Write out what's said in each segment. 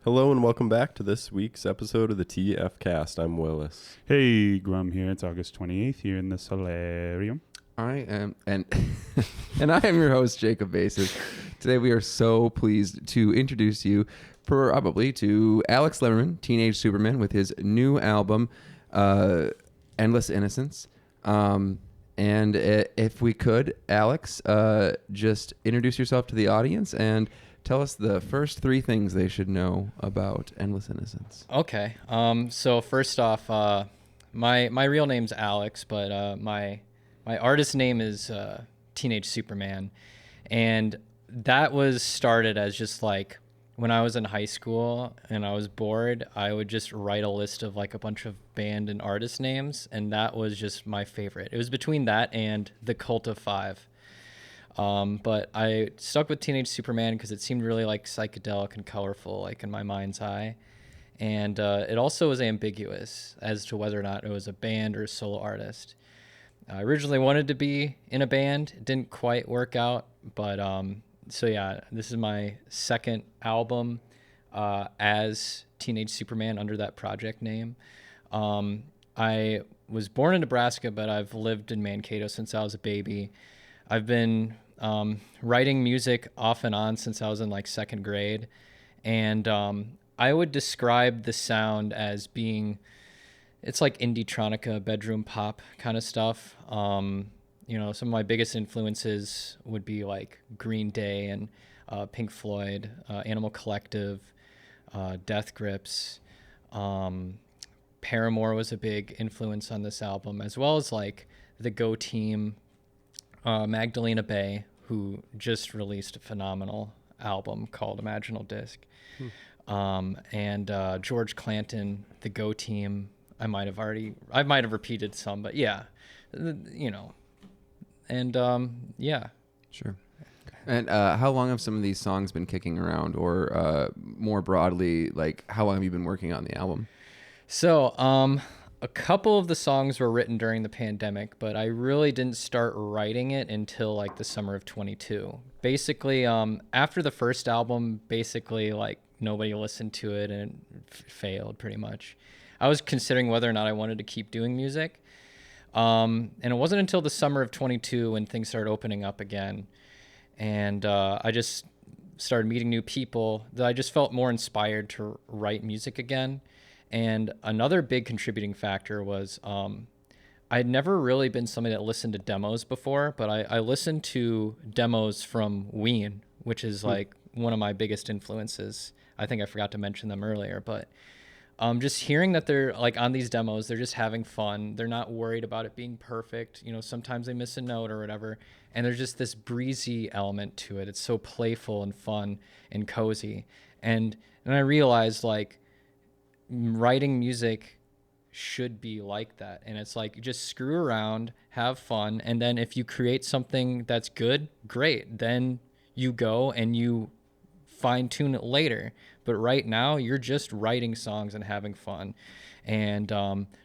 Hello and welcome back to this week's episode of the TF Cast. I'm Willis. Hey, Grum here. It's August 28th here in the solarium. I am, and and I am your host, Jacob Bases. Today we are so pleased to introduce you probably to Alex Lemmermann, Teenage Superman, with his new album, Endless Innocence. If we could, Alex, just introduce yourself to the audience and tell us the first three things they should know about Endless Innocence. Okay. So first off, my real name's Alex, but my artist name is Teenage Superman, and that was started as just like when I was in high school and I was bored, I would just write a list of like a bunch of band and artist names, and that was just my favorite. It was between that and the Cult of Five. But I stuck with Teenage Superman because it seemed really like psychedelic and colorful, like in my mind's eye. And it also was ambiguous as to whether or not it was a band or a solo artist. I originally wanted to be in a band. It didn't quite work out. But so yeah, this is my second album as Teenage Superman under that project name. I was born in Nebraska, but I've lived in Mankato since I was a baby. I've been writing music off and on since I was in like second grade. And I would describe the sound as being, it's like indie-tronica, bedroom pop kind of stuff. Some of my biggest influences would be like Green Day and Pink Floyd, Animal Collective, Death Grips. Paramore was a big influence on this album, as well as like the Go Team, Magdalena Bay, who just released a phenomenal album called Imaginal Disc. And George Clanton, the Go Team. I might have repeated some, but yeah, and yeah. Sure. And how long have some of these songs been kicking around, or more broadly, like how long have you been working on the album? So, a couple of the songs were written during the pandemic, but I really didn't start writing it until like the summer of 22. Basically, after the first album, like nobody listened to it and it failed pretty much. I was considering whether or not I wanted to keep doing music. And it wasn't until the summer of 22 when things started opening up again. And I just started meeting new people that I just felt more inspired to write music again. And another big contributing factor was I had never really been somebody that listened to demos before, but I listened to demos from Ween, which is like one of my biggest influences. I think I forgot to mention them earlier, but just hearing that they're like on these demos, they're just having fun. They're not worried about it being perfect. Sometimes they miss a note or whatever. And there's just this breezy element to it. It's so playful and fun and cozy. And I realized like, writing music should be like that. And it's like, just screw around, have fun. And then if you create something that's good, great. Then you go and you fine tune it later. But right now you're just writing songs and having fun. And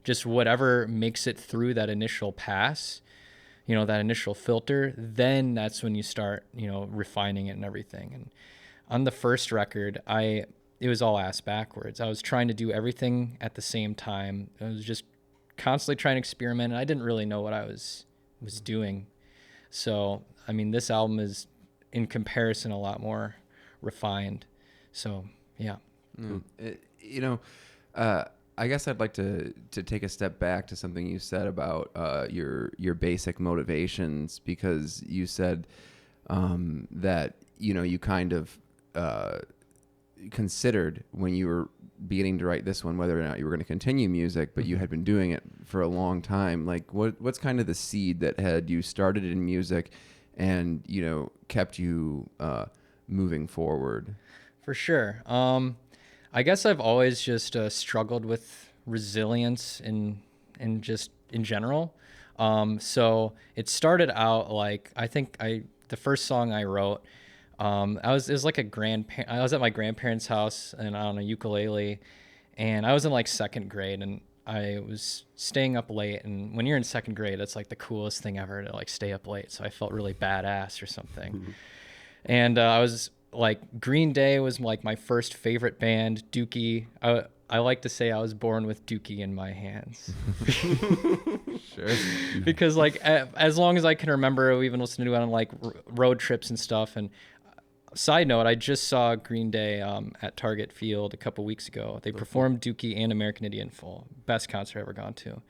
just whatever makes it through that initial pass, that initial filter, then that's when you start, refining it and everything. And on the first record, it was all ass backwards. I was trying to do everything at the same time. I was just constantly trying to experiment, and I didn't really know what I was doing. So, I mean, this album is, in comparison, a lot more refined. So, yeah. I guess I'd like to take a step back to something you said about your basic motivations, because you said that, you kind of considered when you were beginning to write this one whether or not you were going to continue music, but you had been doing it for a long time. Like what's kind of the seed that had you started in music and kept you moving forward? For sure. I guess I've always just struggled with resilience in just in general. So it started out like, I think the first song I wrote, it was like I was at my grandparents' house and on a ukulele, and I was in like second grade, and I was staying up late. And when you're in second grade, that's like the coolest thing ever, to like stay up late. So I felt really badass or something. And I was like Green Day was like my first favorite band. Dookie. I like to say I was born with Dookie in my hands. Sure. Because like as long as I can remember, we even listened to it on like road trips and stuff. And side note, I just saw Green Day at Target Field a couple weeks ago. They performed Dookie and American Idiot in full. Best concert I've ever gone to.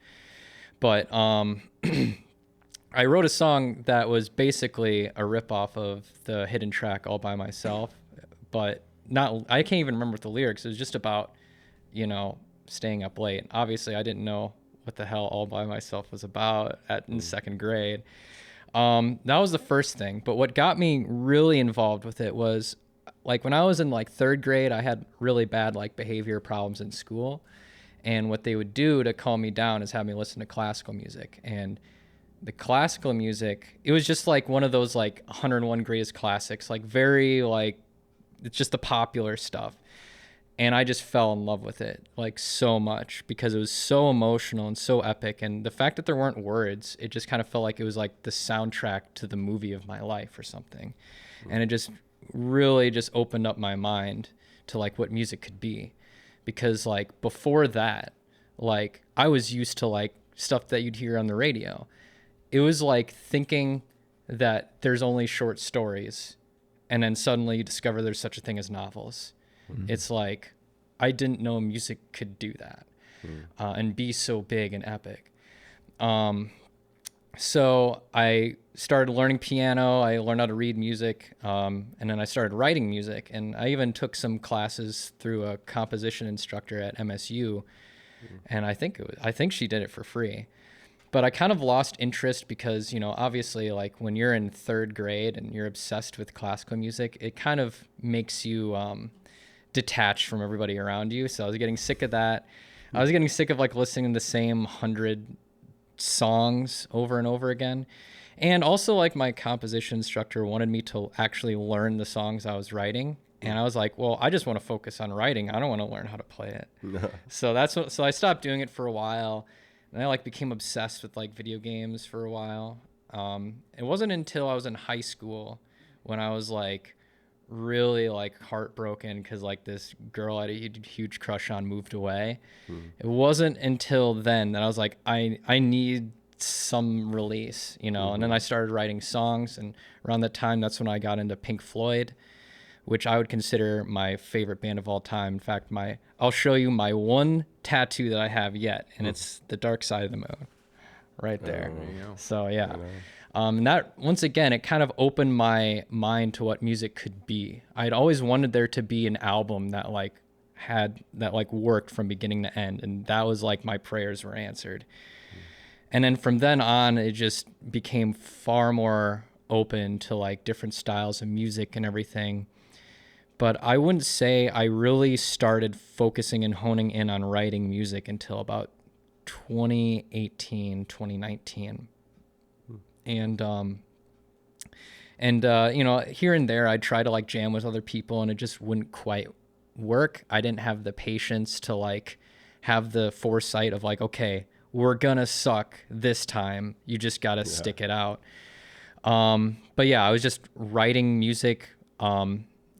But I wrote a song that was basically a ripoff of the hidden track All By Myself, but I can't even remember the lyrics. It was just about, staying up late. Obviously, I didn't know what the hell All By Myself was about in second grade. That was the first thing. But what got me really involved with it was like when I was in like third grade, I had really bad like behavior problems in school. And what they would do to calm me down is have me listen to classical music. And the classical music, it was just like one of those like 101 greatest classics, like very like, it's just the popular stuff. And I just fell in love with it like so much because it was so emotional and so epic. And the fact that there weren't words, it just kind of felt like it was like the soundtrack to the movie of my life or something. And it just really just opened up my mind to like what music could be. Because like before that, like I was used to like stuff that you'd hear on the radio. It was like thinking that there's only short stories and then suddenly you discover there's such a thing as novels. Mm-hmm. It's like, I didn't know music could do that and be so big and epic. So I started learning piano. I learned how to read music. And then I started writing music. And I even took some classes through a composition instructor at MSU. And I think she did it for free. But I kind of lost interest because, obviously like when you're in third grade and you're obsessed with classical music, it kind of makes you detached from everybody around you. So I was getting sick of that. I was getting sick of like listening to the same 100 songs over and over again. And also like my composition instructor wanted me to actually learn the songs I was writing. And I was like, well, I just want to focus on writing. I don't want to learn how to play it. No. So I stopped doing it for a while. And I like became obsessed with like video games for a while. It wasn't until I was in high school when I was like really like heartbroken because like this girl I had a huge crush on moved away. It wasn't until then that I was like, I need some release, and then I started writing songs. And around that time, that's when I got into Pink Floyd, which I would consider my favorite band of all time. In fact, I'll show you my one tattoo that I have yet, and it's the Dark Side of the Moon right there. So yeah. And that, once again, it kind of opened my mind to what music could be. I'd always wanted there to be an album that worked from beginning to end. And that was like my prayers were answered. And then from then on, it just became far more open to like different styles of music and everything. But I wouldn't say I really started focusing and honing in on writing music until about 2018, 2019. And here and there I'd try to like jam with other people and it just wouldn't quite work. I didn't have the patience to like have the foresight of like, okay, we're gonna suck this time. You just gotta stick it out. But yeah, I was just writing music,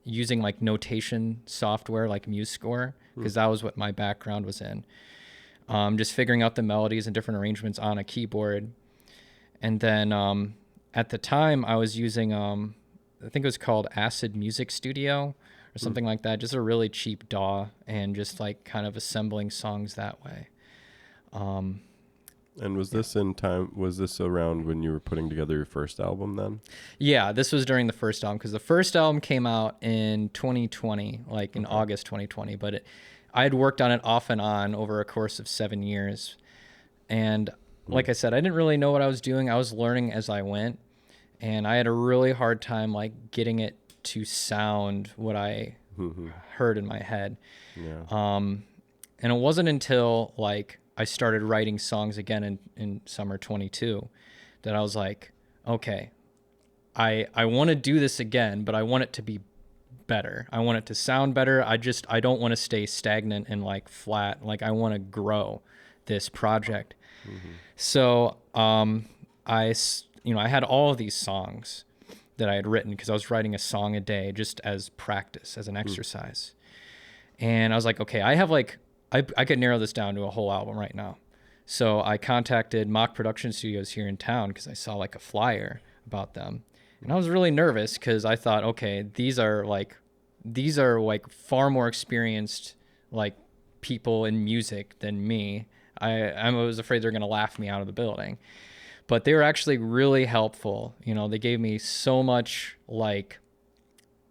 using like notation software like MuseScore, because that was what my background was in. Just figuring out the melodies and different arrangements on a keyboard. And then at the time I was using, I think it was called Acid Music Studio or something like that, just a really cheap DAW, and just like kind of assembling songs that way. And was this around when you were putting together your first album then? Yeah, this was during the first album, because the first album came out in 2020, like in August 2020, but I had worked on it off and on over a course of 7 years. And like I said, I didn't really know what I was doing. I was learning as I went, and I had a really hard time like getting it to sound what I heard in my head. Yeah. And it wasn't until like I started writing songs again in summer 22 that I was like, okay, I want to do this again, but I want it to be better. I want it to sound better. I don't want to stay stagnant and like flat. Like I want to grow this project. So I had all of these songs, that I had written, because I was writing a song a day just as practice, as an exercise. And I was like, okay, I have like, I could narrow this down to a whole album right now. So I contacted Mock Production Studios here in town because I saw like a flyer about them. And I was really nervous because I thought, okay, these are like far more experienced like people in music than me. I was afraid they're going to laugh me out of the building. But they were actually really helpful. You know, they gave me so much like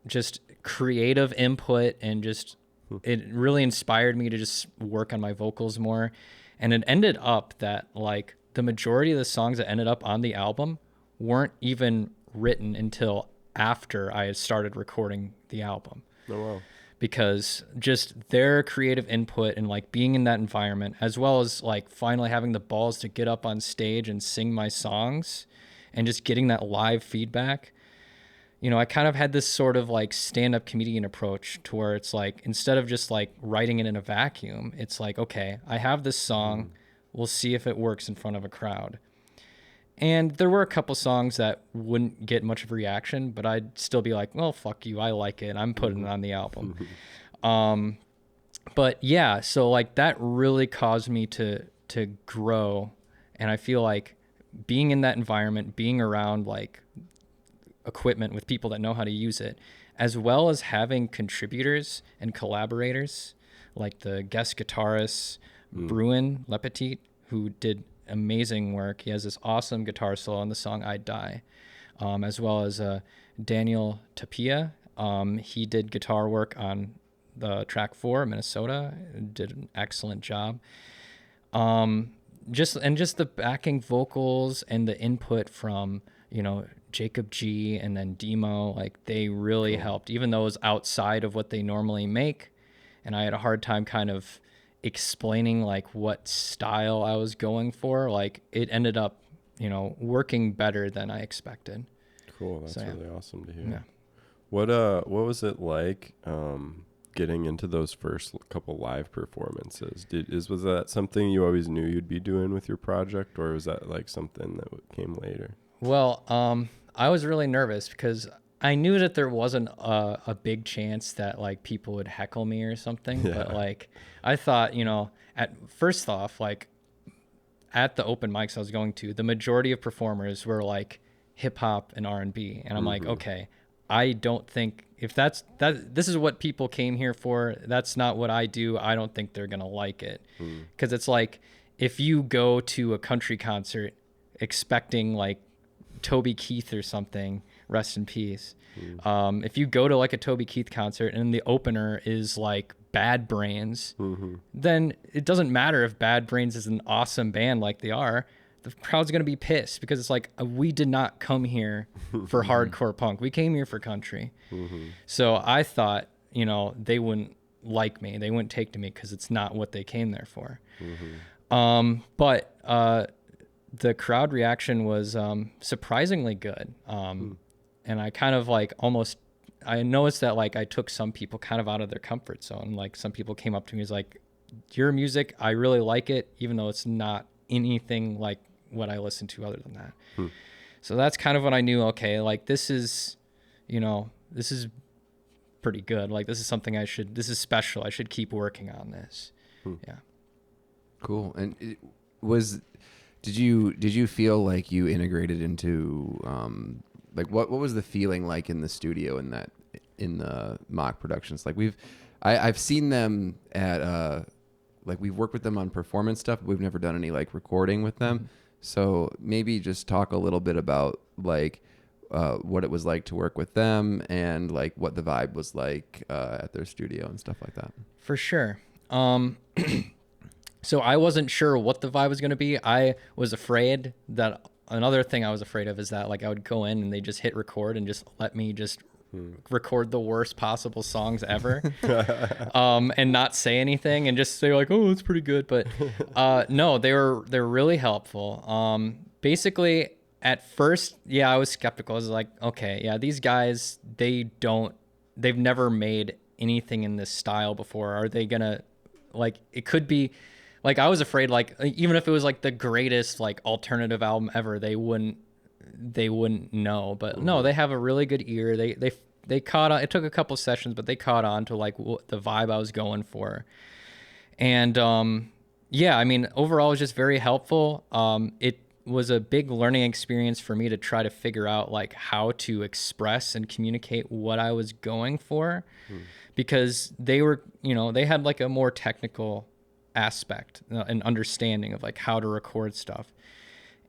just creative input, and just it really inspired me to just work on my vocals more. And it ended up that like the majority of the songs that ended up on the album weren't even written until after I had started recording the album. Oh, wow. Because just their creative input and like being in that environment, as well as like finally having the balls to get up on stage and sing my songs and just getting that live feedback. You know, I kind of had this sort of like stand-up comedian approach to where it's like, instead of just like writing it in a vacuum, it's like, okay, I have this song, we'll see if it works in front of a crowd. And there were a couple songs that wouldn't get much of a reaction, but I'd still be like, well, fuck you, I like it, I'm putting it on the album. But yeah, so like that really caused me to grow. And I feel like being in that environment, being around like equipment with people that know how to use it, as well as having contributors and collaborators like the guest guitarist Bruin Lepetit, who did amazing work. He has this awesome guitar solo on the song "I'd Die," as well as Daniel Tapia. He did guitar work on the track 4, Minnesota. Did an excellent job. Just the backing vocals and the input from, you know, Jacob G and then Demo, like they really helped, even though it was outside of what they normally make. And I had a hard time kind of explaining like what style I was going for. Like it ended up, you know, working better than I expected. Cool. That's So, yeah. really awesome to hear. Yeah. What was it like getting into those first couple live performances? Was that something you always knew you'd be doing with your project, or was that like something that came later? Well, I was really nervous because I knew that there wasn't a big chance that like people would heckle me or something. Yeah. But like, I thought, you know, at first off, like at the open mics I was going to, the majority of performers were like hip hop and R&B. And I'm like, okay, I don't think if this is what people came here for, that's not what I do. I don't think they're going to like it. Cause it's like, if you go to a country concert expecting like Toby Keith or something, rest in peace. If you go to like a Toby Keith concert and the opener is like Bad Brains, then it doesn't matter if Bad Brains is an awesome band like they are. The crowd's going to be pissed because it's like, we did not come here for hardcore punk. We came here for country. So I thought, you know, they wouldn't like me. They wouldn't take to me because it's not what they came there for. But the crowd reaction was surprisingly good. And I kind of like I noticed that like I took some people kind of out of their comfort zone. Like some people came up to me as like, your music, I really like it, even though it's not anything like what I listen to other than that. So that's kind of when I knew, okay, like this is, you know, this is pretty good. Like this is something this is special. I should keep working on this. Yeah. Cool. And did you feel like you integrated into, like what was the feeling like in the studio in the mock productions? Like I've seen them at, like we've worked with them on performance stuff, but we've never done any like recording with them. So maybe just talk a little bit about like what it was like to work with them and like what the vibe was like at their studio and stuff like that. For sure. So I wasn't sure what the vibe was going to be. I was afraid that another thing I was afraid of is that like I would go in and they just hit record and just let me just record the worst possible songs ever, and not say anything and just say like, oh, it's pretty good. But no, they're really helpful. Basically, at first, yeah, I was skeptical. I was like, okay, yeah, these guys, they've never made anything in this style before. Are they gonna like? It could be. Like I was afraid, like even if it was like the greatest like alternative album ever, they wouldn't they wouldn't know. But no, they have a really good ear. They caught on. It took a couple sessions, but they caught on to like the vibe I was going for. And yeah, I mean, overall, it was just very helpful. It was a big learning experience for me to try to figure out like how to express and communicate what I was going for, because they were, they had like a more technical aspect and understanding of like how to record stuff.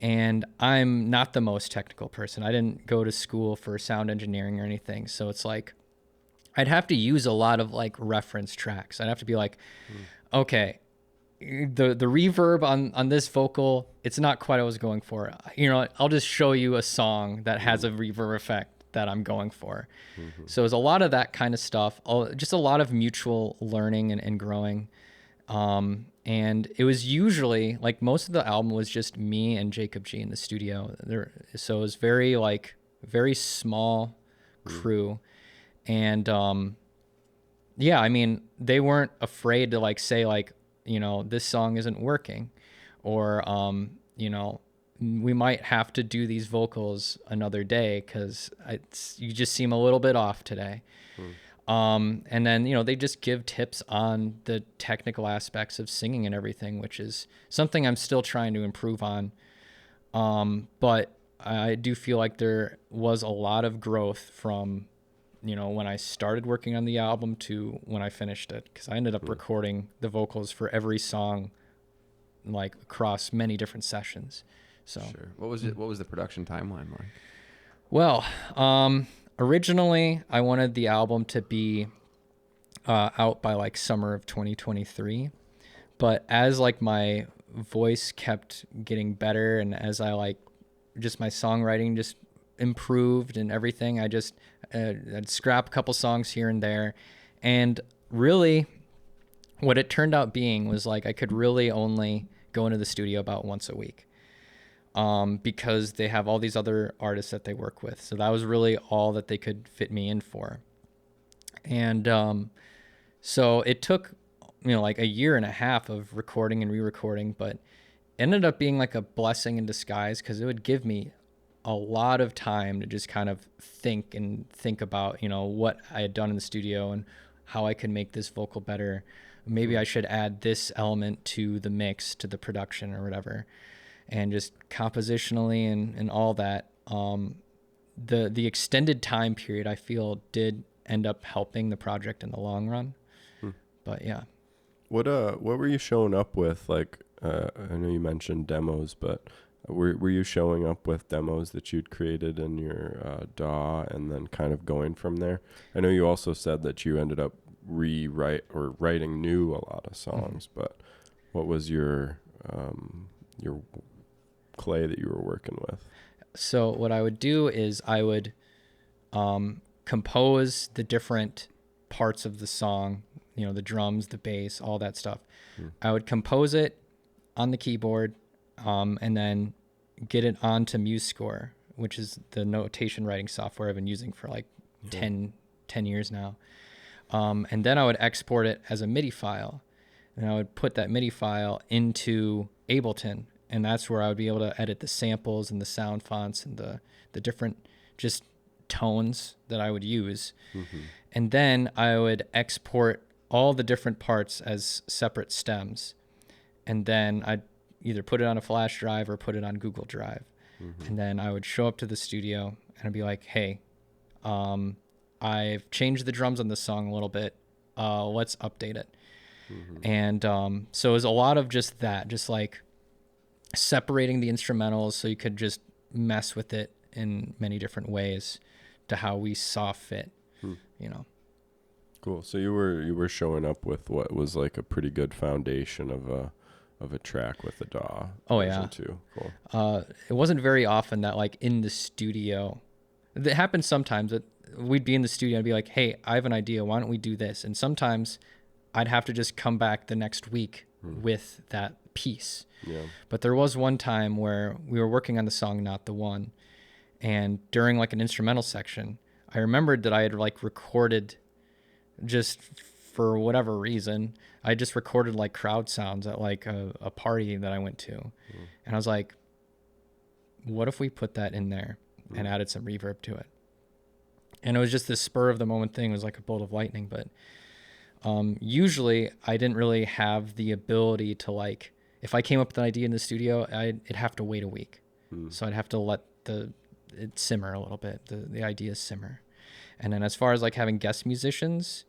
And I'm not the most technical person. I didn't go to school for sound engineering or anything. So it's like, I'd have to use a lot of like reference tracks. I'd have to be like, okay, the reverb on this vocal, it's not quite what I was going for. I'll just show you a song that has a reverb effect that I'm going for. So it's a lot of that kind of stuff, just a lot of mutual learning and growing. And it was usually like most of the album was just me and Jacob G in the studio there. So it was very small crew. And, yeah, I mean, they weren't afraid to like say like, this song isn't working, or, we might have to do these vocals another day because you just seem a little bit off today. And then, they just give tips on the technical aspects of singing and everything, which is something I'm still trying to improve on. But I do feel like there was a lot of growth from, when I started working on the album to when I finished it, because I ended up recording the vocals for every song, like across many different sessions. So Sure. What was the production timeline like? Well, originally I wanted the album to be out by like summer of 2023, but as like my voice kept getting better and as I like just my songwriting just improved and everything, I'd scrap a couple songs here and there. And really what it turned out being was like I could really only go into the studio about once a week, because they have all these other artists that they work with. So that was really all that they could fit me in for. And so it took, like a year and a half of recording and re-recording, but ended up being like a blessing in disguise because it would give me a lot of time to just kind of think about, what I had done in the studio and how I could make this vocal better. Maybe I should add this element to the mix, to the production or whatever. And just compositionally and all that, the extended time period I feel did end up helping the project in the long run. But yeah. What were you showing up with? Like, I know you mentioned demos, but were you showing up with demos that you'd created in your DAW and then kind of going from there? I know you also said that you ended up writing new a lot of songs, but what was your clay that you were working with? So what I would do is I would compose the different parts of the song, the drums, the bass, all that stuff. I would compose it on the keyboard, and then get it onto MuseScore, which is the notation writing software I've been using for like 10 years now. And then I would export it as a MIDI file, and I would put that MIDI file into Ableton. And that's where I would be able to edit the samples and the sound fonts and the different just tones that I would use. And then I would export all the different parts as separate stems. And then I'd either put it on a flash drive or put it on Google Drive. And then I would show up to the studio and I'd be like, hey, I've changed the drums on this song a little bit. Let's update it. And so it was a lot of just that, just like separating the instrumentals so you could just mess with it in many different ways to how we saw fit, Cool. So you were showing up with what was like a pretty good foundation of a track with the DAW. Oh yeah. Too. Cool. It wasn't very often that like in the studio, it happened sometimes that we'd be in the studio and be like, hey, I have an idea. Why don't we do this? And sometimes I'd have to just come back the next week with that piece. Yeah. But there was one time where we were working on the song Not the One, and during like an instrumental section, I remembered that I had like recorded, just for whatever reason, I just recorded like crowd sounds at like a party that I went to. And I was like, what if we put that in there and added some reverb to it? And it was just this spur of the moment thing. It was like a bolt of lightning. But usually I didn't really have the ability to, like, if I came up with an idea in the studio, it'd have to wait a week. So I'd have to let it simmer a little bit, the ideas simmer. And then as far as like having guest musicians,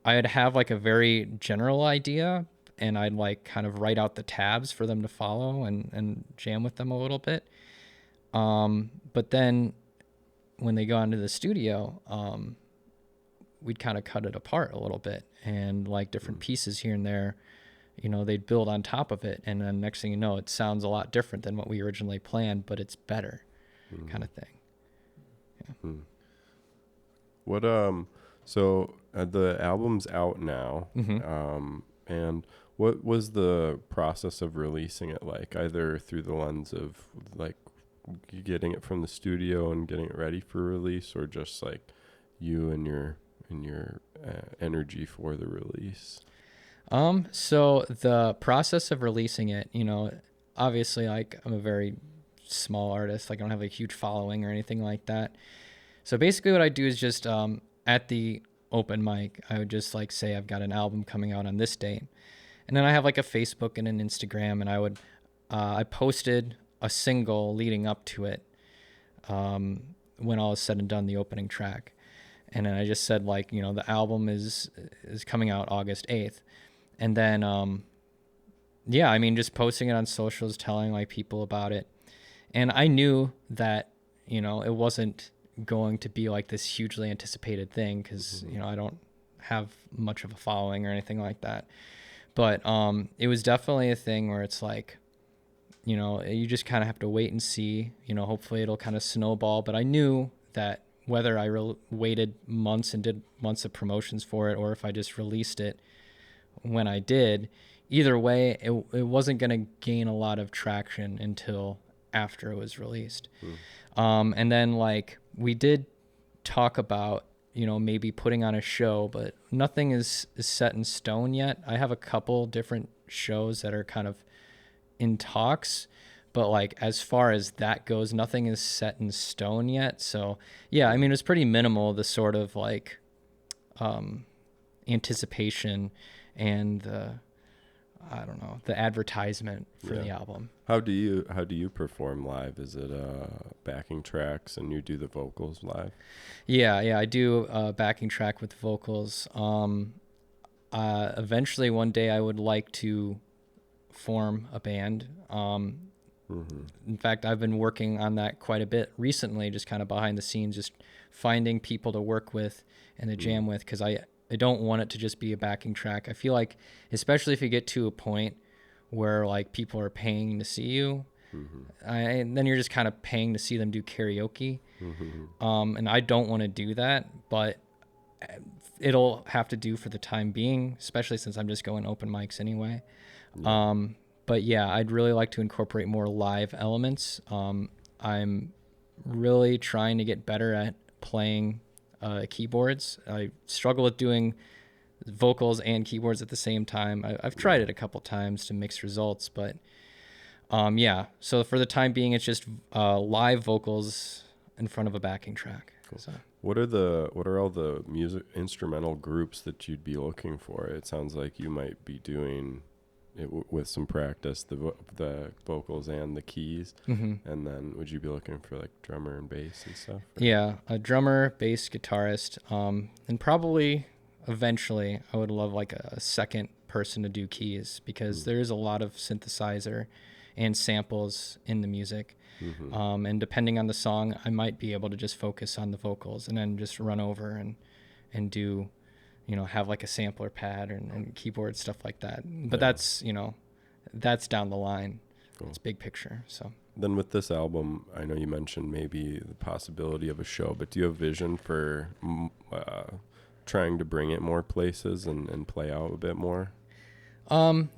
I'd have like a very general idea, and I'd like kind of write out the tabs for them to follow and jam with them a little bit. But then when they go into the studio, we'd kind of cut it apart a little bit, and like different pieces here and there, you know, they'd build on top of it. And then next thing you know, it sounds a lot different than what we originally planned, but it's better kind of thing. Yeah. What, so the album's out now. And what was the process of releasing it like, either through the lens of like getting it from the studio and getting it ready for release, or just like you and your energy for the release? So the process of releasing it, you know, obviously, like, I'm a very small artist, like I don't have a huge following or anything like that. So basically what I do is just at the open mic, I would just like say I've got an album coming out on this date. And then I have like a Facebook and an Instagram, and I posted a single leading up to it when all is said and done, the opening track. And then I just said, like, you know, the album is coming out August 8th. And then, yeah, I mean, just posting it on socials, telling like people about it. And I knew that, you know, it wasn't going to be like this hugely anticipated thing, because, you know, I don't have much of a following or anything like that. But it was definitely a thing where it's like, you know, you just kind of have to wait and see, you know, hopefully it'll kind of snowball. But I knew that whether I waited months and did months of promotions for it, or if I just released it when I did, either way, it wasn't going to gain a lot of traction until after it was released. And then like we did talk about, you know, maybe putting on a show, but nothing is set in stone yet. I have a couple different shows that are kind of in talks, but like as far as that goes, nothing is set in stone yet. So yeah, I mean, it's pretty minimal, the sort of like anticipation and the advertisement for the album. How do you perform live? Is it backing tracks and you do the vocals live? Yeah, I do a backing track with vocals. Eventually one day I would like to form a band. In fact, I've been working on that quite a bit recently, just kind of behind the scenes, just finding people to work with and to jam with, because I don't want it to just be a backing track. I feel like, especially if you get to a point where like people are paying to see you, and then you're just kind of paying to see them do karaoke. And I don't want to do that, but it'll have to do for the time being, especially since I'm just going open mics anyway. But yeah, I'd really like to incorporate more live elements. I'm really trying to get better at playing keyboards. I struggle with doing vocals and keyboards at the same time. I've tried it a couple times to mix results, but yeah. So for the time being, it's just live vocals in front of a backing track. Cool. So. What are all the music instrumental groups that you'd be looking for? It sounds like you might be doing it with some practice, the vocals and the keys. And then would you be looking for like drummer and bass and stuff? Or? Yeah, a drummer, bass, guitarist, and probably eventually I would love like a second person to do keys, because there is a lot of synthesizer and samples in the music. And depending on the song, I might be able to just focus on the vocals and then just run over and do, you know, have like a sampler pad and keyboard, stuff like that. But that's, you know, that's down the line. Cool. It's big picture. So then with this album, I know you mentioned maybe the possibility of a show, but do you have vision for trying to bring it more places and play out a bit more?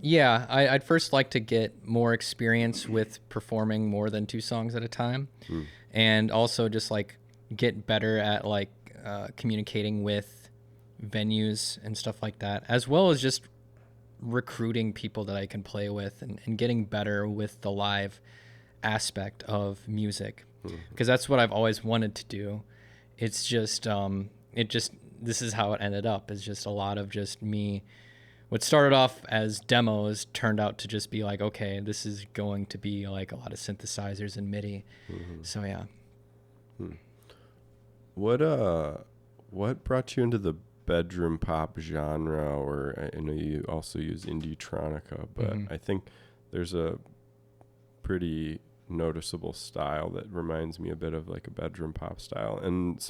Yeah, I'd first like to get more experience with performing more than 2 songs at a time. And also just like get better at like communicating with venues and stuff like that, as well as just recruiting people that I can play with and getting better with the live aspect of music, because that's what I've always wanted to do. It's just this is how it ended up. It's just a lot of just me. What started off as demos turned out to just be like, okay, this is going to be like a lot of synthesizers and MIDI. So yeah. What brought you into the bedroom pop genre? Or I know you also use indie-tronica, but I think there's a pretty noticeable style that reminds me a bit of like a bedroom pop style, and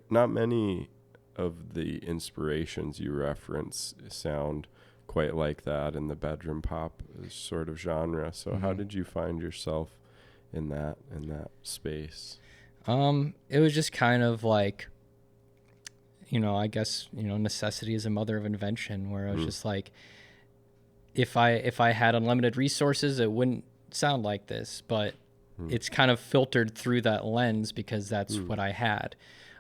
not many of the inspirations you reference sound quite like that in the bedroom pop sort of genre. So how did you find yourself in that space? It was just kind of like, I guess, necessity is a mother of invention, where I was just like, if I had unlimited resources, it wouldn't sound like this, but it's kind of filtered through that lens because that's what I had.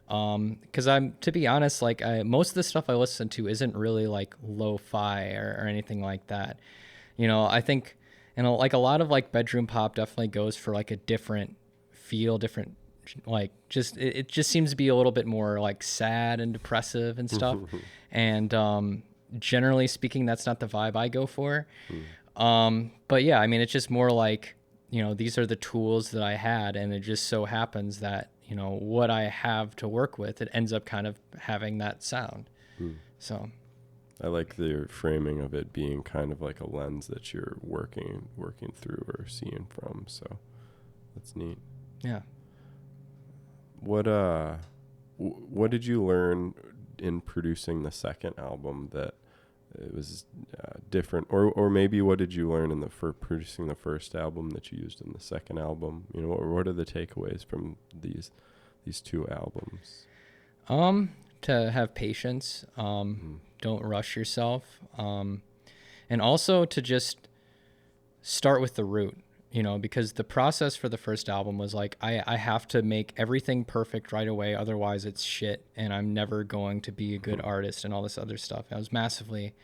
Because to be honest, like most of the stuff I listen to isn't really like lo-fi or anything like that. I think, like a lot of like bedroom pop definitely goes for like a different feel, different, like just, it just seems to be a little bit more like sad and depressive and stuff. And, generally speaking, that's not the vibe I go for. But yeah, I mean, it's just more like, these are the tools that I had, and it just so happens that, what I have to work with, it ends up kind of having that sound. So I like the framing of it being kind of like a lens that you're working through or seeing from. So that's neat. Yeah. What did you learn in producing the second album that it was different, or maybe what did you learn for producing the first album that you used in the second album? Or what are the takeaways from these two albums? To have patience, don't rush yourself, and also to just start with the root, because the process for the first album was like, I have to make everything perfect right away, otherwise it's shit, and I'm never going to be a good artist and all this other stuff. I was massively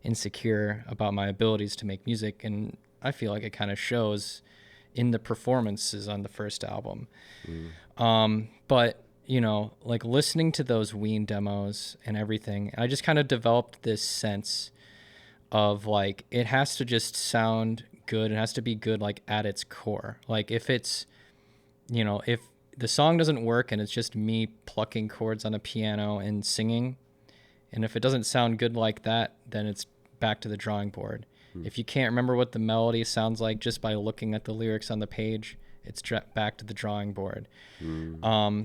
insecure about my abilities to make music, and I feel like it kind of shows in the performances on the first album. But like listening to those Ween demos and everything, I just kind of developed this sense of like, it has to just sound good. It has to be good, like at its core. Like if it's, if the song doesn't work and it's just me plucking chords on a piano and singing, and if it doesn't sound good like that, then it's back to the drawing board. If you can't remember what the melody sounds like just by looking at the lyrics on the page, it's back to the drawing board.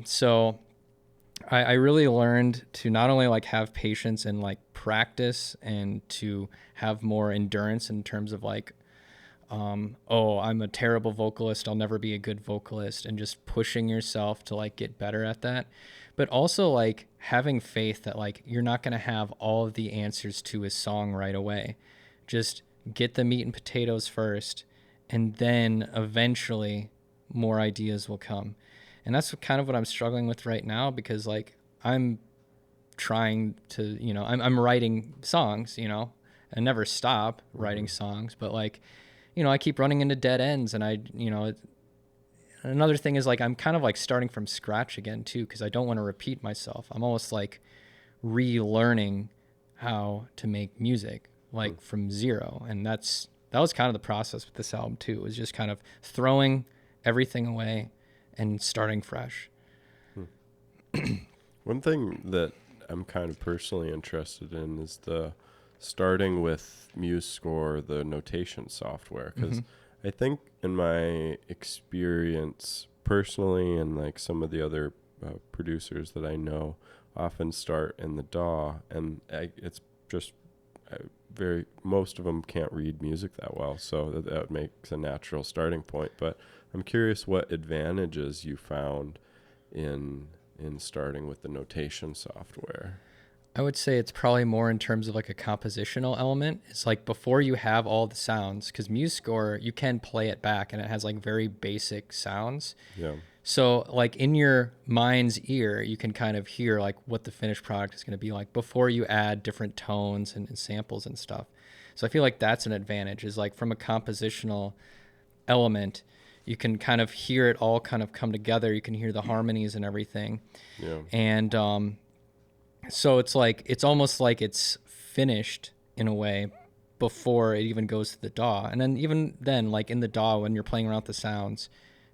So I really learned to not only like have patience and like practice, and to have more endurance in terms of like, I'm a terrible vocalist, I'll never be a good vocalist, and just pushing yourself to like get better at that. But also like having faith that like you're not going to have all of the answers to a song right away. Just get the meat and potatoes first, and then eventually more ideas will come. And that's kind of what I'm struggling with right now, because like I'm trying to, I'm writing songs, I never stop writing songs, but like, I keep running into dead ends, and another thing is like, I'm kind of like starting from scratch again too, because I don't want to repeat myself. I'm almost like relearning how to make music like from zero. And that was kind of the process with this album too. It was just kind of throwing everything away and starting fresh. One thing that I'm kind of personally interested in is the starting with MuseScore, the notation software, because I think in my experience personally, and like some of the other producers that I know, often start in the DAW, and it's just most of them can't read music that well, so that makes a natural starting point. But I'm curious what advantages you found in starting with the notation software. I would say it's probably more in terms of like a compositional element. It's like before you have all the sounds, because MuseScore, you can play it back and it has like very basic sounds. Yeah. So like in your mind's ear, you can kind of hear like what the finished product is going to be like before you add different tones and samples and stuff. So I feel like that's an advantage, is like from a compositional element, you can kind of hear it all kind of come together. You can hear the harmonies and everything. Yeah. And so it's like, it's almost like it's finished in a way before it even goes to the DAW. And then even then, like in the DAW, when you're playing around with the sounds,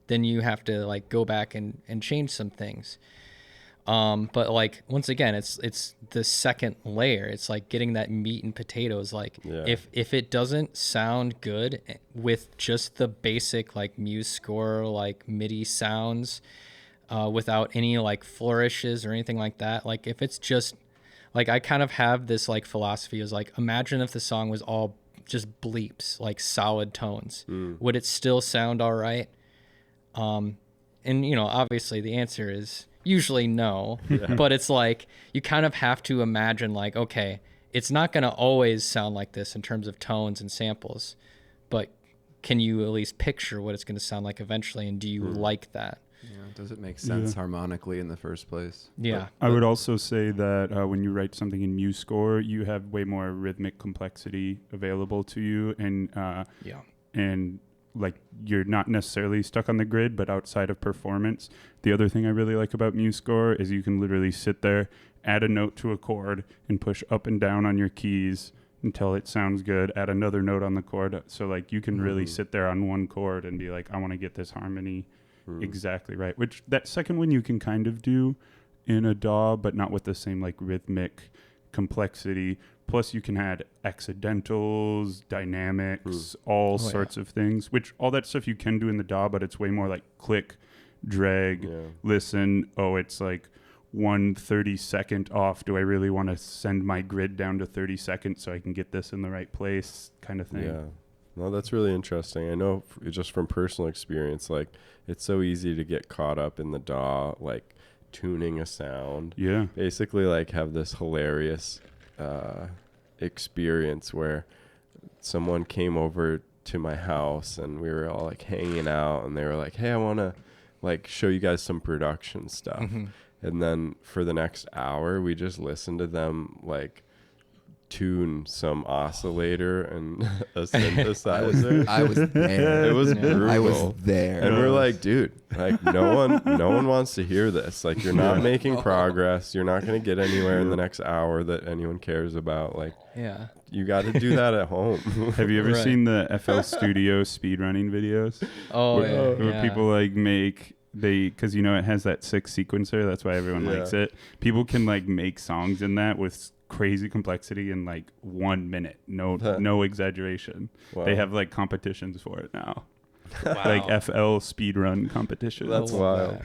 then you have to like go back and change some things. But like, once again, it's the second layer. It's like getting that meat and potatoes. Like if it doesn't sound good with just the basic like MuseScore, like MIDI sounds, without any like flourishes or anything like that. Like if it's just like, I kind of have this like philosophy is like, imagine if the song was all just bleeps, like solid tones, would it still sound all right? And you know, obviously the answer is usually no, but it's like, you kind of have to imagine like, okay, it's not going to always sound like this in terms of tones and samples, but can you at least picture what it's going to sound like eventually? And do you like that? Yeah. Does it make sense harmonically in the first place? Yeah. I would also say that when you write something in MuseScore, you have way more rhythmic complexity available to you, and like you're not necessarily stuck on the grid, but outside of performance. The other thing I really like about MuseScore is you can literally sit there, add a note to a chord, and push up and down on your keys until it sounds good, add another note on the chord. So like you can really sit there on one chord and be like, I want to get this harmony exactly right. Which that second one you can kind of do in a DAW, but not with the same like rhythmic complexity. Plus you can add accidentals, dynamics, all sorts of things, which all that stuff you can do in the DAW, but it's way more like click, drag, listen. Oh, it's like 1/32 off. Do I really want to send my grid down to 30 seconds so I can get this in the right place kind of thing? Yeah. No, that's really interesting. I know just from personal experience, like it's so easy to get caught up in the DAW, like tuning a sound. Yeah. Basically like have this hilarious experience where someone came over to my house and we were all like hanging out and they were like, hey, I want to like show you guys some production stuff. And then for the next hour, we just listened to them like tune some oscillator and a synthesizer. I was there. It was brutal. I was there. And we're like, dude, like no one wants to hear this. Like you're not making progress. You're not going to get anywhere in the next hour that anyone cares about. Like, you got to do that at home. Have you ever seen the FL Studio speedrunning videos? Oh, where people like because you know it has that 6 sequencer, that's why everyone likes it. People can like make songs in that with crazy complexity in like 1 minute, no exaggeration. They have like competitions for it now. Like FL speedrun competitions. That's wild.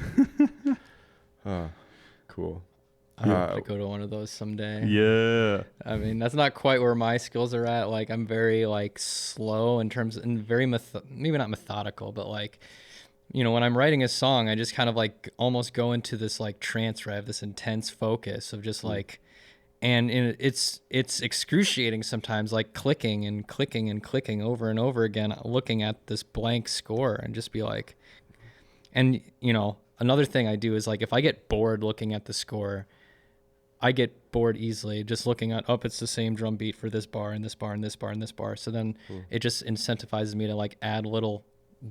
Cool. I have to go to one of those someday. Yeah. I mean, that's not quite where my skills are at. Like I'm very like slow in terms and very maybe not methodical, but like, you know, when I'm writing a song, I just kind of like almost go into this like trance where I have this intense focus of just like, and it's excruciating sometimes, like clicking and clicking and clicking over and over again, looking at this blank score and just be like, and you know, another thing I do is like, if I get bored looking at the score, I get bored easily just looking at, it's the same drum beat for this bar and this bar and this bar and this bar. So then it just incentivizes me to like add little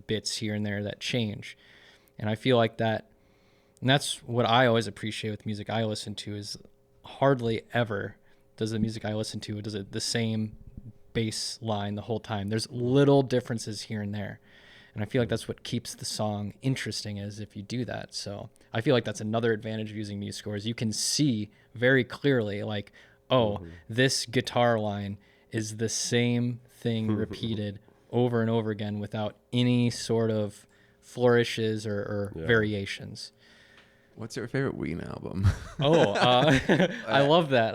bits here and there that change. And I feel like that, and that's what I always appreciate with music I listen to is hardly ever does the music I listen to, does it the same bass line the whole time. There's little differences here and there. And I feel like that's what keeps the song interesting is if you do that. So I feel like that's another advantage of using MuseScore is you can see very clearly like, this guitar line is the same thing repeated over and over again without any sort of flourishes or variations. What's your favorite Ween album? I love that.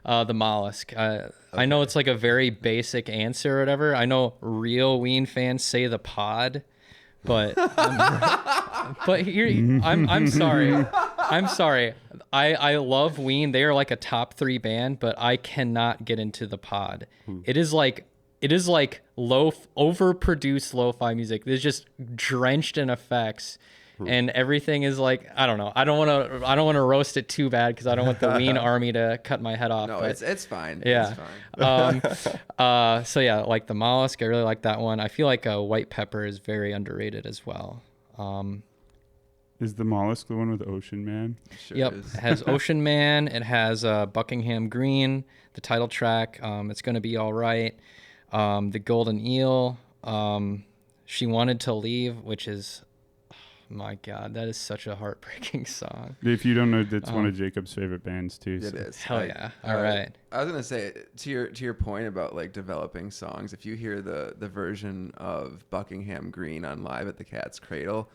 The Mollusk. I know it's like a very basic answer or whatever. I know real Ween fans say the Pod, but but here I'm sorry. I'm sorry. I love Ween. They are like a top 3 band, but I cannot get into the Pod. It is like overproduced lo-fi music. It's just drenched in effects. and everything is like, I don't know. I don't want to roast it too bad because I don't want the Ween army to cut my head off. No, but it's fine. yeah. It's fine. So yeah, like the mollusk, I really like that one. I feel like white pepper is very underrated as well. Is the mollusk the one with Ocean Man? Sure Yep, is. it has Ocean Man. It has Buckingham Green, the title track. It's gonna be all right. The Golden Eel. She Wanted to Leave, which is, oh my God, that is such a heartbreaking song. If you don't know, that's one of Jacob's favorite bands too. It So. is. Hell yeah! All right. I was gonna say to your point about like developing songs. If you hear the version of Buckingham Green on Live at the Cat's Cradle,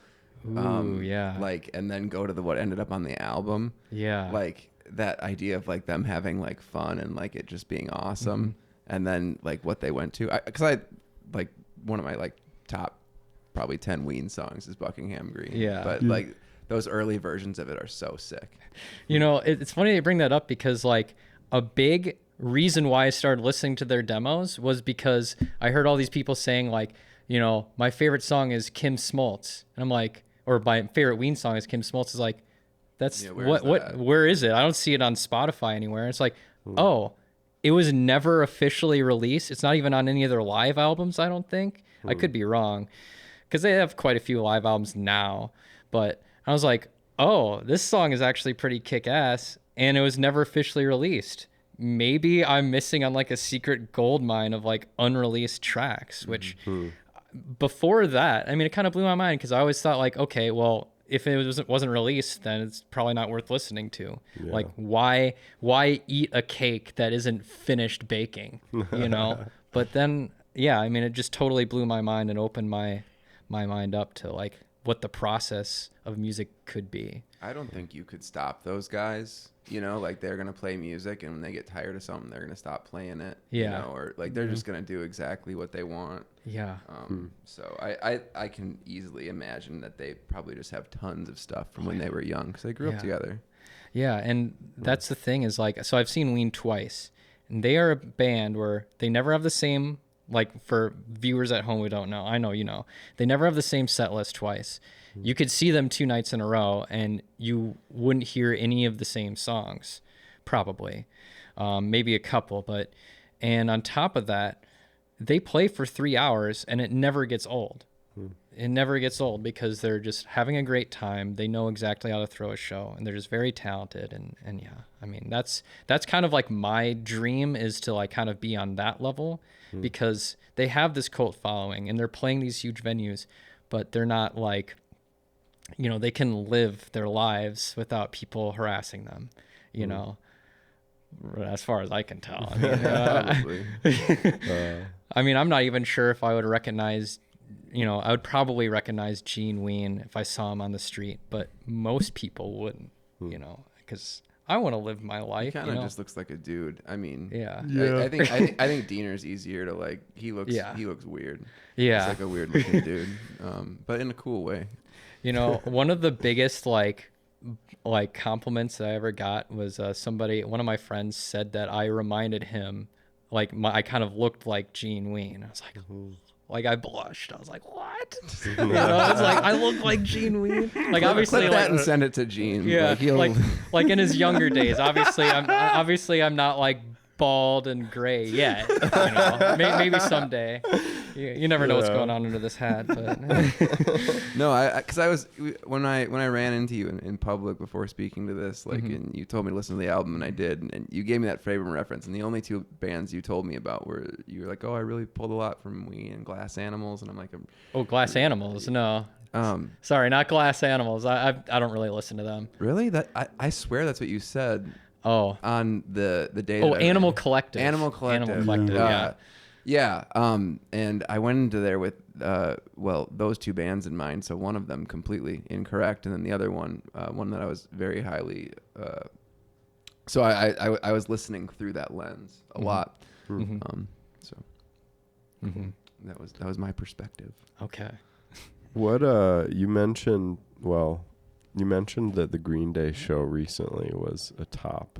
Ooh, yeah. like, and then go to what ended up on the album, Yeah. like that idea of like them having like fun and like it just being awesome, and then like what they went to. Because I like one of my like top probably 10 Ween songs is Buckingham Green. Yeah. But like those early versions of it are so sick. You know, it's funny you bring that up because like a big reason why I started listening to their demos was because I heard all these people saying like, you know, my favorite song is Kim Smoltz. And I'm like, or my favorite Ween song is Kim Smoltz. Is like, that's where is it? I don't see it on Spotify anywhere. It's like, oh, it was never officially released. It's not even on any of their live albums, I don't think. I could be wrong because they have quite a few live albums now. But I was like, oh, this song is actually pretty kick-ass, and it was never officially released. Maybe I'm missing on like a secret gold mine of like unreleased tracks, which before that, I mean, it kind of blew my mind because I always thought like, okay, well, if it wasn't released, then it's probably not worth listening to. Yeah. Like, why eat a cake that isn't finished baking, you know? But then, yeah, I mean, it just totally blew my mind and opened my mind up to like what the process of music could be. I don't think you could stop those guys. You know, like they're going to play music and when they get tired of something, they're going to stop playing it. Yeah. You know, or like they're just going to do exactly what they want. Yeah. So I can easily imagine that they probably just have tons of stuff from when they were young because they grew up together. Yeah. And that's the thing is like, so I've seen Ween twice and they are a band where they never have the same, like for viewers at home who don't know, I know, you know, they never have the same set list twice. You could see them 2 nights in a row and you wouldn't hear any of the same songs, probably. Maybe a couple, and on top of that, they play for 3 hours and it never gets old. It never gets old because they're just having a great time. They know exactly how to throw a show and they're just very talented. And yeah, I mean, that's kind of like my dream is to like kind of be on that level because they have this cult following and they're playing these huge venues, but they're not like, you know, they can live their lives without people harassing them, you know, as far as I can tell. I mean, I mean, I'm not even sure if I would recognize, you know, I would probably recognize Gene Ween if I saw him on the street, but most people wouldn't, you know, because I want to live my life. He kind of just looks like a dude. I mean, Yeah. I think Diener's easier to like. He looks weird. Yeah, he's like a weird looking dude, but in a cool way. You know, one of the biggest like compliments that I ever got was one of my friends said that I reminded him, like I kind of looked like Gene Ween. I was like, like I blushed. I was like, what? You know, it's like I look like Gene Ween. Like obviously, clip that and send it to Gene. Yeah, like in his younger days. Obviously, I'm not like bald and gray yet. You know, maybe someday. You never know what's going on under this hat, but no, because I was when I ran into you in public before speaking to this, like, and you told me to listen to the album, and I did, and you gave me that Favorite reference, and the only 2 bands you told me about were you were like, oh, I really pulled a lot from Ween and Glass Animals, and I'm like, Glass Animals, no. Sorry, not Glass Animals. I don't really listen to them. Really? I swear that's what you said. Oh, on the day. Oh, Animal Collective. Animal Collective. Yeah. And I went into there with those 2 bands in mind. So one of them completely incorrect, and then the other one that I was very highly. So I was listening through that lens a lot. So that was my perspective. Okay. What you mentioned? Well, you mentioned that the Green Day show recently was a top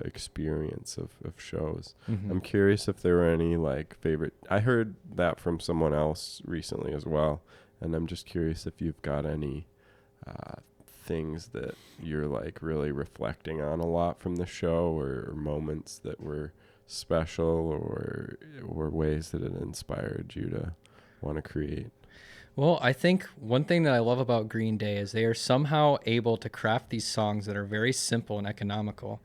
experience of shows. I'm curious if there were any like favorite. I heard that from someone else recently as well, And I'm just curious if you've got any things that you're like really reflecting on a lot from the show, or moments that were special, or ways that it inspired you to want to create. Well, I think one thing that I love about Green Day is they are somehow able to craft these songs that are very simple and economical,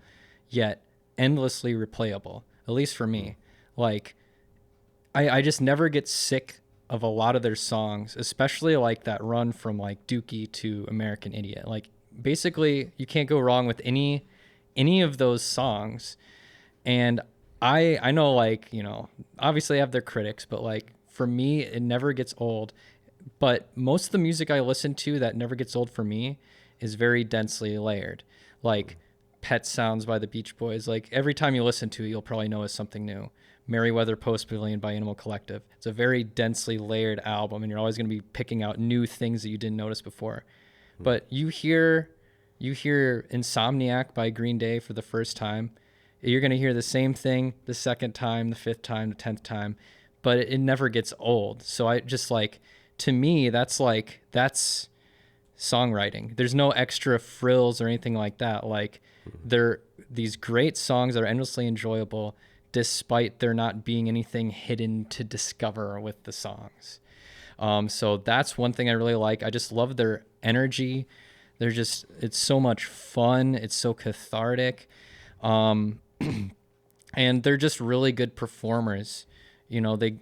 yet endlessly replayable, at least for me. Like, I just never get sick of a lot of their songs, especially like that run from like Dookie to American Idiot. Like, basically, you can't go wrong with any of those songs. And I know, like, you know, obviously I have their critics, but like for me, it never gets old. But most of the music I listen to that never gets old for me is very densely layered. Like Pet Sounds by the Beach Boys. Like every time you listen to it, you'll probably know it's something new. Merriweather Post Pavilion by Animal Collective. It's a very densely layered album, and you're always going to be picking out new things that you didn't notice before. But you hear Insomniac by Green Day for the first time. You're going to hear the same thing the second time, the fifth time, the 10th time, but it never gets old. So I just like, to me, that's songwriting. There's no extra frills or anything like that. Like, they're these great songs that are endlessly enjoyable, despite there not being anything hidden to discover with the songs. So that's one thing I really like. I just love their energy. It's so much fun. It's so cathartic. And they're just really good performers. You know, they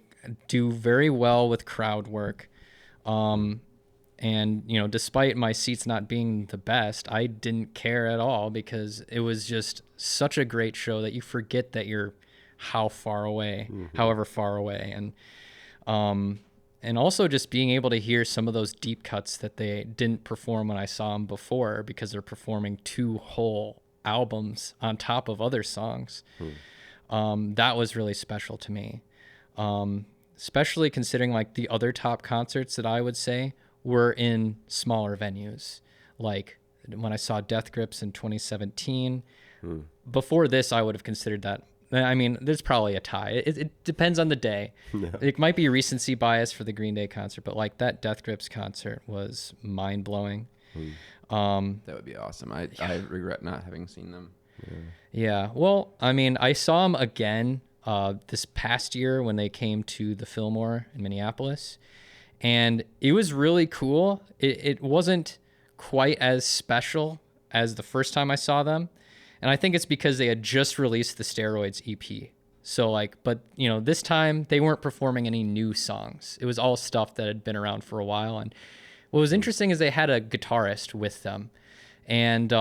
do very well with crowd work. And, you know, despite my seats not being the best, I didn't care at all, because it was just such a great show that you forget that you're however far away. And also just being able to hear some of those deep cuts that they didn't perform when I saw them before, because they're performing 2 whole albums on top of other songs. That was really special to me. Especially considering like the other top concerts that I would say were in smaller venues. Like when I saw Death Grips in 2017, before this, I would have considered that. I mean, there's probably a tie. It depends on the day. Yeah. It might be recency bias for the Green Day concert, but like that Death Grips concert was mind blowing. That would be awesome. I regret not having seen them. Yeah. Well, I mean, I saw them again this past year when they came to the Fillmore in Minneapolis, and it was really cool. It wasn't quite as special as the first time I saw them, and I think it's because they had just released the Steroids EP. So like, but you know, this time they weren't performing any new songs. It was all stuff that had been around for a while. And what was interesting is they had a guitarist with them, and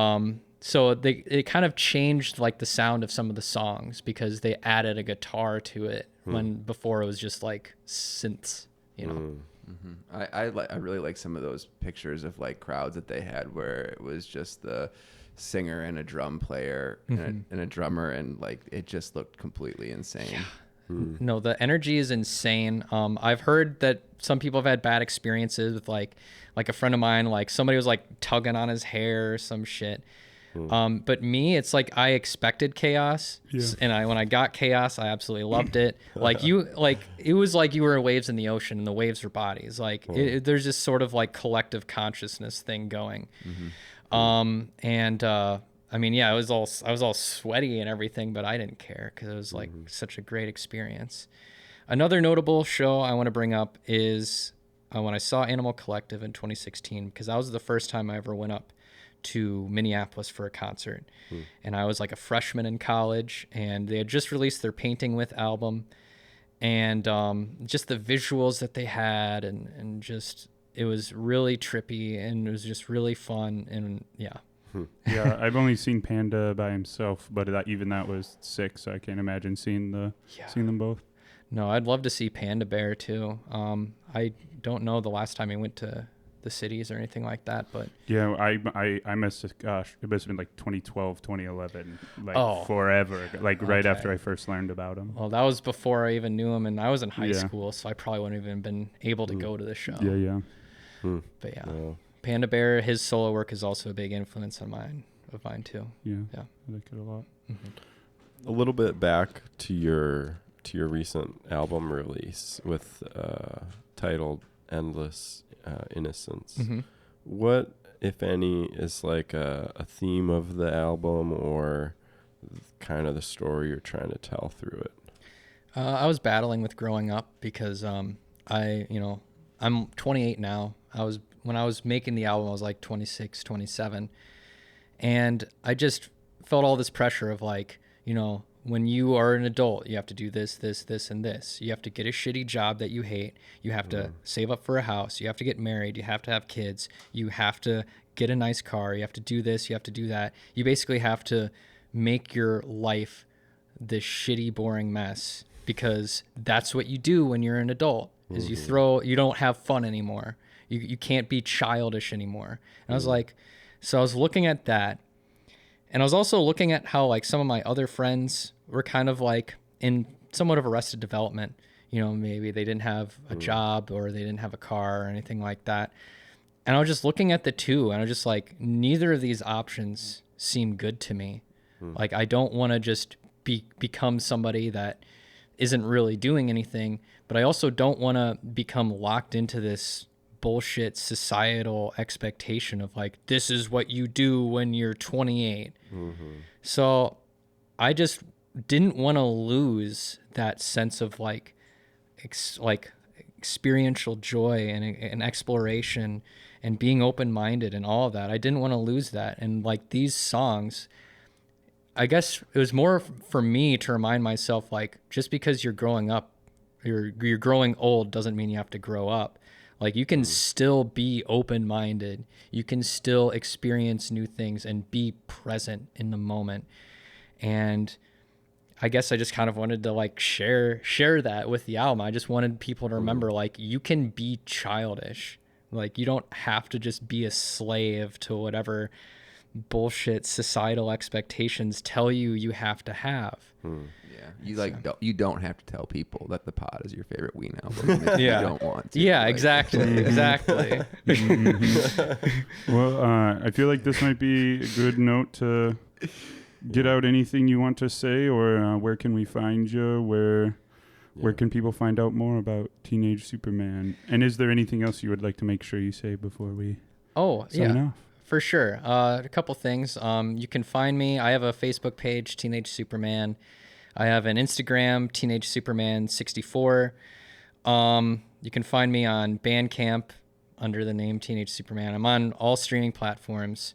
so it kind of changed like the sound of some of the songs, because they added a guitar to it when before it was just like synths, you know. I really like some of those pictures of like crowds that they had where it was just the singer and a drum player and a drummer, and like it just looked completely insane. Yeah. No, the energy is insane. I've heard that some people have had bad experiences with like a friend of mine, like somebody was like tugging on his hair or some shit. But me, it's like I expected chaos, and when I got chaos, I absolutely loved it. It was like you were in waves in the ocean, and the waves were bodies. Like there's this sort of like collective consciousness thing going. I mean, yeah, I was all sweaty and everything, but I didn't care because it was like such a great experience. Another notable show I want to bring up is when I saw Animal Collective in 2016, because that was the first time I ever went up to Minneapolis for a concert. And I was like a freshman in college, and they had just released their Painting With album, and just the visuals that they had, and just it was really trippy, and it was just really fun, and yeah. I've only seen Panda by himself, but that was sick, so I can't imagine seeing them both. No, I'd love to see Panda Bear too. I don't know the last time he went to the cities or anything like that, but yeah, I must have, it must have been like 2012, 2011, like forever, like right after I first learned about him. Well, that was before I even knew him, and I was in high school, so I probably wouldn't have even been able to go to the show. But Panda Bear, his solo work is also a big influence of mine too. I like it a lot. A little bit back to your recent album release with titled Endless Innocence. Mm-hmm. What, if any, is like a theme of the album or kind of the story you're trying to tell through it? I was battling with growing up because I'm 28 now. When I was making the album, I was like 26, 27. And I just felt all this pressure of like, when you are an adult, you have to do this, this, this, and this. You have to get a shitty job that you hate. You have to save up for a house. You have to get married. You have to have kids. You have to get a nice car. You have to do this. You have to do that. You basically have to make your life this shitty, boring mess because that's what you do when you're an adult is you don't have fun anymore. You can't be childish anymore. And I was like, so I was looking at that. And I was also looking at how like some of my other friends were kind of like in somewhat of arrested development. Maybe they didn't have a job or they didn't have a car or anything like that. And I was just looking at the two and I was just like, neither of these options seem good to me. Like, I don't want to just become somebody that isn't really doing anything, but I also don't want to become locked into this bullshit societal expectation of like, this is what you do when you're 28. So I just didn't want to lose that sense of like experiential joy and exploration and being open-minded and all of that. I didn't want to lose that. And like these songs, I guess it was more for me to remind myself, like, just because you're growing up, you're growing old doesn't mean you have to grow up. Like, you can still be open-minded. You can still experience new things and be present in the moment. And I guess I just kind of wanted to like share that with the album. I just wanted people to remember, like, you can be childish. Like, you don't have to just be a slave to whatever bullshit societal expectations tell you have to have. You don't have to tell people that the Pod is your favorite Ween album if you don't want to. Yeah, exactly. Well, I feel like this might be a good note to get out anything you want to say, or where can we find you? Where can people find out more about Teenage Superman? And is there anything else you would like to make sure you say before we sign off? For sure. A couple things. You can find me. I have a Facebook page, Teenage Superman. I have an Instagram, Teenage Superman 64. You can find me on Bandcamp under the name Teenage Superman. I'm on all streaming platforms.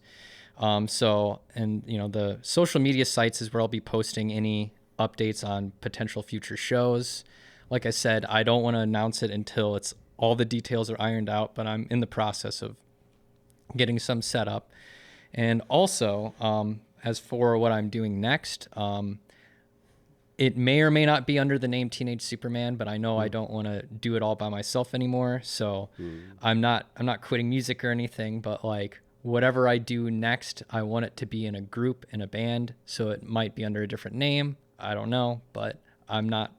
The social media sites is where I'll be posting any updates on potential future shows. Like I said, I don't want to announce it until all the details are ironed out, but I'm in the process of getting some set up. And also, as for what I'm doing next, it may or may not be under the name Teenage Superman, but I know I don't want to do it all by myself anymore. So I'm not quitting music or anything, but like whatever I do next, I want it to be in a group, in a band. So it might be under a different name. I don't know, but I'm not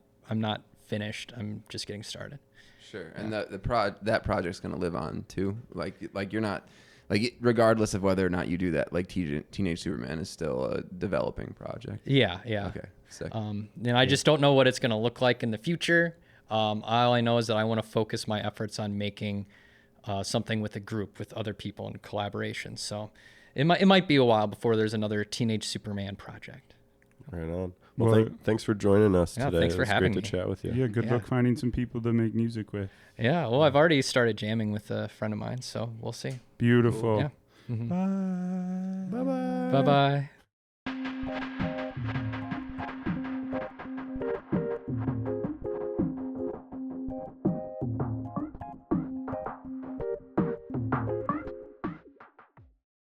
finished. I'm just getting started. Sure. And that project's going to live on too. Like you're not, like, regardless of whether or not you do that, like Teenage Superman is still a developing project. Yeah. Okay. Sick. And I just don't know what it's going to look like in the future. All I know is that I want to focus my efforts on making something with a group, with other people in collaboration. So it might be a while before there's another Teenage Superman project. Right on. Well, thanks for joining us today. Thanks for having me. Great to chat with you. Yeah, good luck finding some people to make music with. Yeah, well, I've already started jamming with a friend of mine, so we'll see. Beautiful. Yeah. Bye. Bye-bye. Bye-bye.